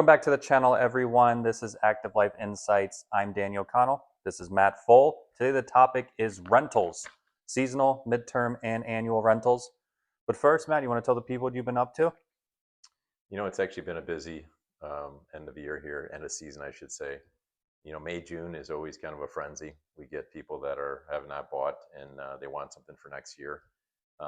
Welcome back to the channel, everyone. This is Active Life Insights. I'm Daniel Connell. This is Matt Full. Today the topic is rentals, seasonal, midterm, and annual rentals. But first, Matt, you want to tell the people what you've been up to? You know, it's actually been a busy end of year here, end of season, I should say. You know, May, June is always kind of a frenzy. We get people that have not bought and they want something for next year.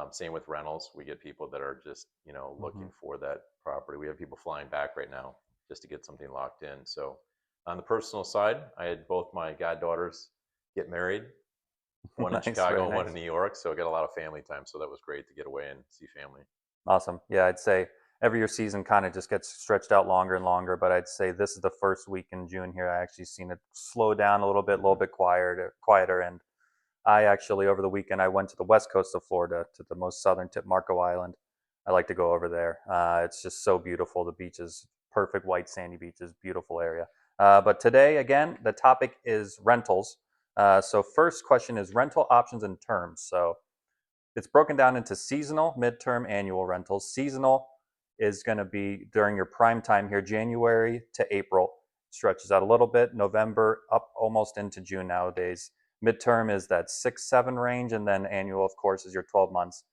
Same with rentals. We get people that are just, looking for that property. We have people flying back right now just to get something locked in. So on the personal side, I had both my goddaughters get married, one in Nice, very Chicago, one in nice. New York. So I got a lot of family time. So that was great to get away and see family. Awesome. Yeah, I'd say every year season kind of just gets stretched out longer and longer, but I'd say this is the first week in June here. I actually seen it slow down a little Mhm. bit quieter. And I actually, over the weekend, I went to the west coast of Florida, to the most southern tip, Marco Island. I like to go over there. It's just so beautiful. The beaches, perfect white sandy beaches, beautiful area. But today, again, the topic is rentals. So first question is rental options and terms. So it's broken down into seasonal, midterm, annual rentals. Seasonal is going to be during your prime time here, January to April. Stretches out a little bit, November up almost into June nowadays. Midterm is that 6, 7 range, and then annual, of course, is your 12 months.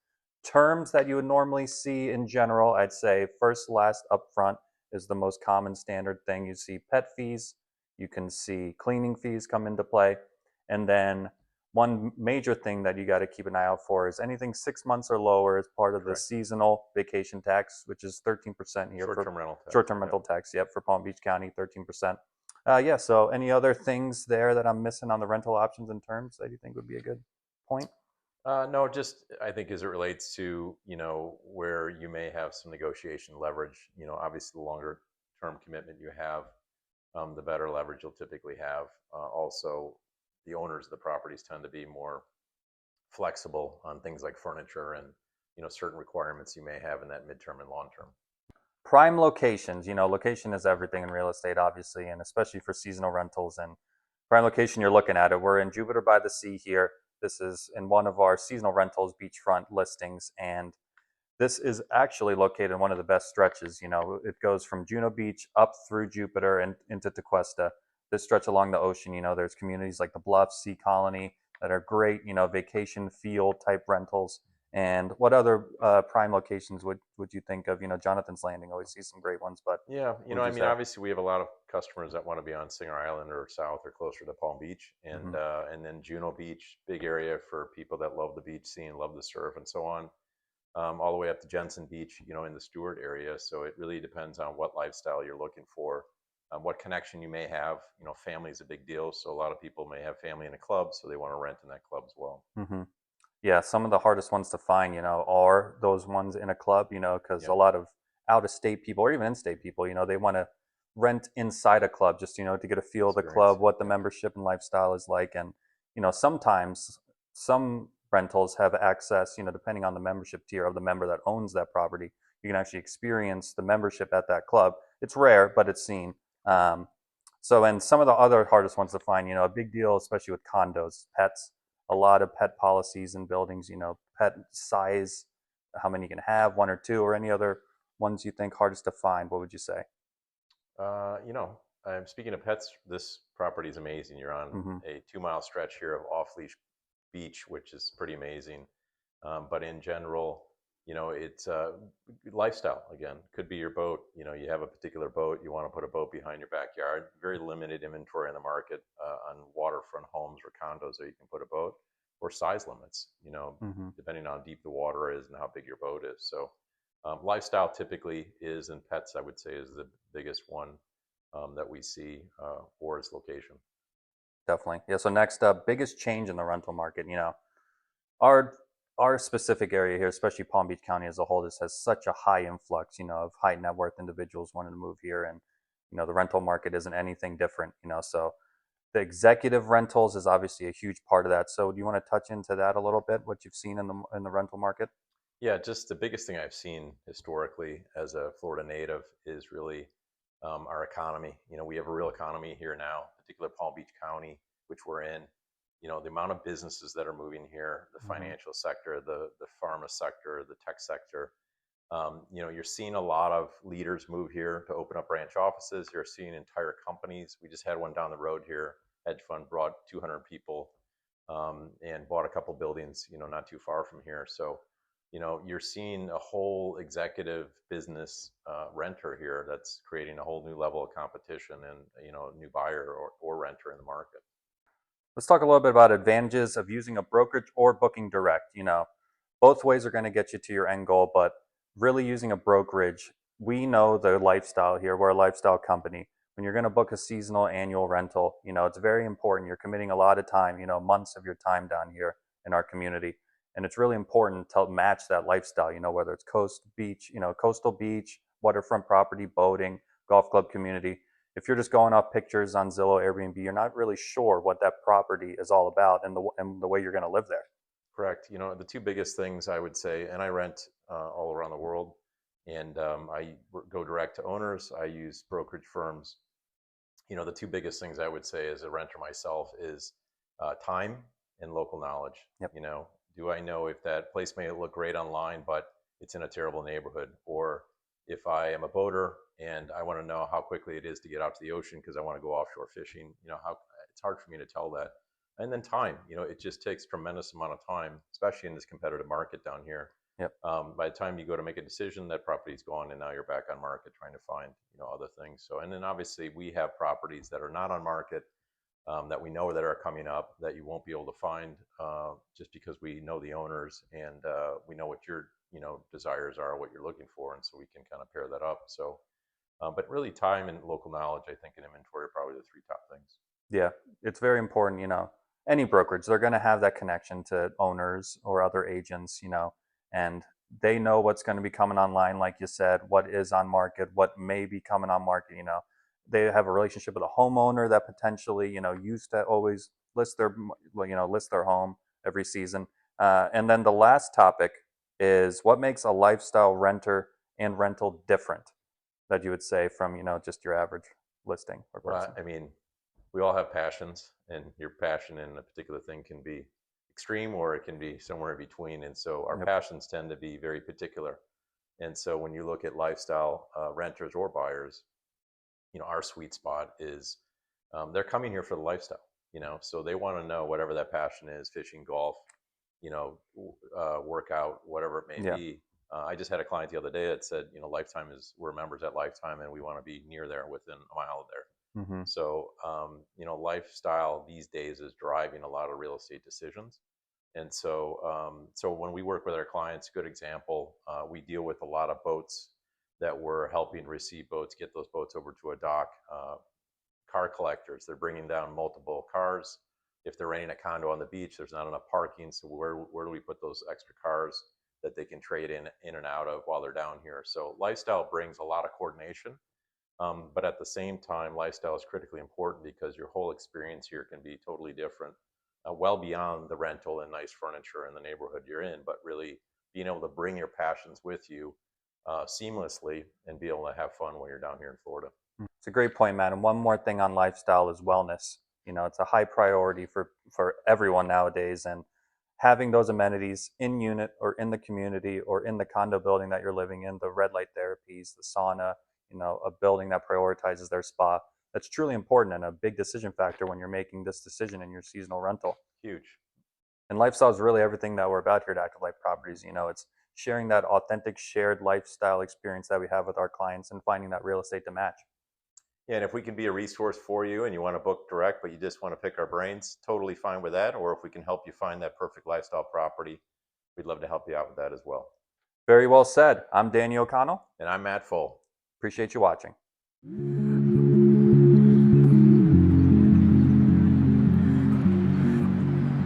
Terms that you would normally see in general, I'd say first, last, upfront is the most common standard thing. You see pet fees, you can see cleaning fees come into play, and then one major thing that you got to keep an eye out for is anything 6 months or lower is part of the Correct. seasonal vacation tax, which is 13% here for Short-term rental tax. short-term Yep. rental tax. Yep, for Palm Beach County, 13%. Yeah. So, any other things there that I'm missing on the rental options and terms that you think would be a good point? No, just I think as it relates to, where you may have some negotiation leverage, obviously the longer term commitment you have, the better leverage you'll typically have. Also, the owners of the properties tend to be more flexible on things like furniture and, certain requirements you may have in that midterm and long term. Prime locations. Location is everything in real estate, obviously, and especially for seasonal rentals. And prime location, you're looking at it. We're in Jupiter by the Sea here. This is in one of our seasonal rentals beachfront listings, and this is actually located in one of the best stretches. It goes from Juno Beach up through Jupiter and into Tequesta. This stretch along the ocean, there's communities like the Bluffs, Sea Colony that are great, vacation feel type rentals. And what other prime locations would you think of? Jonathan's Landing always sees some great ones, but Yeah, what would I you mean, say? obviously we have a lot of customers that want to be on Singer Island or south or closer to Palm Beach, Hmm. and then Juno Beach, big area for people that love the beach scene, love the surf, and so on. All the way up to Jensen Beach, in the Stewart area. So it really depends on what lifestyle you're looking for, what connection you may have. Family is a big deal, so a lot of people may have family in a club, so they want to rent in that club as well. Hmm. Yeah, some of the hardest ones to find, are those ones in a club, because a Yep, lot of out of state people or even in state people, they want to rent inside a club just, to get a feel of the experience. club, what the Yep, membership and lifestyle is like. And, sometimes some rentals have access, depending on the membership tier of the member that owns that property, you can actually experience the membership at that club. It's rare, but it's seen. And some of the other hardest ones to find, a big deal, especially with condos, pets, a lot of pet policies in buildings, pet size, how many you can have, one or two, or any other ones you think hardest to find. What would you say? you know, I'm speaking of pets. This property is amazing. You're on Hmm. a 2 mile stretch here of off-leash beach, which is pretty amazing. But in general, it's lifestyle again. Could be your boat. You have a particular boat, you want to put a boat behind your backyard. Very limited inventory in the market on waterfront homes or condos that you can put a boat, or size limits, Hmm. depending on how deep the water is and how big your boat is. So lifestyle typically is, and pets, I would say, is the biggest one that we see for its location. Definitely. Yeah. So next up, biggest change in the rental market. Our our specific area here, especially Palm Beach County as a whole, this has such a high influx, of high net worth individuals wanting to move here, and the rental market isn't anything different. So the executive rentals is obviously a huge part of that. So do you want to touch into that a little bit? What you've seen in the rental market? Yeah, just the biggest thing I've seen historically as a Florida native is really our economy. We have a real economy here now, particular Palm Beach County, which we're in. The amount of businesses that are moving here, the Hmm. financial sector, the pharma sector, the tech sector. You're seeing a lot of leaders move here to open up branch offices. You're seeing entire companies. We just had one down the road here. Hedge fund brought 200 people and bought a couple buildings, not too far from here. So, you're seeing a whole executive business renter here that's creating a whole new level of competition and, a new buyer or renter in the market. Let's talk a little bit about advantages of using a brokerage or booking direct. Both ways are going to get you to your end goal, but really using a brokerage, we know the lifestyle here. We're a lifestyle company. When you're going to book a seasonal annual rental, it's very important. You're committing a lot of time, months of your time down here in our community. And it's really important to match that lifestyle, whether it's coastal beach, waterfront property, boating, golf club community. If you're just going off pictures on Zillow, Airbnb, you're not really sure what that property is all about and the way you're going to live there. Correct. The two biggest things I would say, and I rent all around the world, and I go direct to owners. I use brokerage firms. The two biggest things I would say as a renter myself is time and local knowledge. Yep. Do I know if that place may look great online, but it's in a terrible neighborhood, or if I am a boater and I want to know how quickly it is to get out to the ocean because I want to go offshore fishing. How it's hard for me to tell that. And then time, it just takes tremendous amount of time, especially in this competitive market down here. Yep. By the time you go to make a decision, that property's gone, and now you're back on market trying to find other things. So, and then obviously we have properties that are not on market that we know that are coming up that you won't be able to find just because we know the owners and we know what your desires are, what you're looking for, and so we can kind of pair that up. So, but really, time and local knowledge, I think, and inventory are probably the three top things. Yeah, it's very important. Any brokerage, they're going to have that connection to owners or other agents, and they know what's going to be coming online, like you said, what is on market, what may be coming on market. They have a relationship with a homeowner that potentially, used to always list their home every season. And then the last topic is what makes a lifestyle renter and rental different that you would say from, just your average listing or person. Well, I mean, we all have passions, and your passion in a particular thing can be extreme or it can be somewhere in between. And so our Yep. passions tend to be very particular. And so when you look at lifestyle renters or buyers, our sweet spot is they're coming here for the lifestyle, so they want to know whatever that passion is: fishing, golf, workout, whatever it may Yeah. be. I just had a client the other day that said, Lifetime we're members at Lifetime and we want to be near there, within a mile of there. Mm-hmm. So, lifestyle these days is driving a lot of real estate decisions. And so when we work with our clients, good example, we deal with a lot of boats that we're helping receive boats, get those boats over to a dock. Car collectors, they're bringing down multiple cars. If they're renting a condo on the beach, there's not enough parking. So where do we put those extra cars that they can trade in and out of while they're down here? So lifestyle brings a lot of coordination. But at the same time, lifestyle is critically important because your whole experience here can be totally different, well beyond the rental and nice furniture and the neighborhood you're in, but really being able to bring your passions with you seamlessly and be able to have fun when you're down here in Florida. It's a great point, Matt. And one more thing on lifestyle is wellness. It's a high priority for everyone nowadays. And having those amenities in unit or in the community or in the condo building that you're living in, the red light therapies, the sauna, a building that prioritizes their spa, that's truly important and a big decision factor when you're making this decision in your seasonal rental. Huge. And lifestyle is really everything that we're about here at Active Life Properties. It's sharing that authentic shared lifestyle experience that we have with our clients and finding that real estate to match. Yeah, and if we can be a resource for you and you want to book direct, but you just want to pick our brains, totally fine with that. Or if we can help you find that perfect lifestyle property, we'd love to help you out with that as well. Very well said. I'm Danny O'Connell. And I'm Matt Full. Appreciate you watching.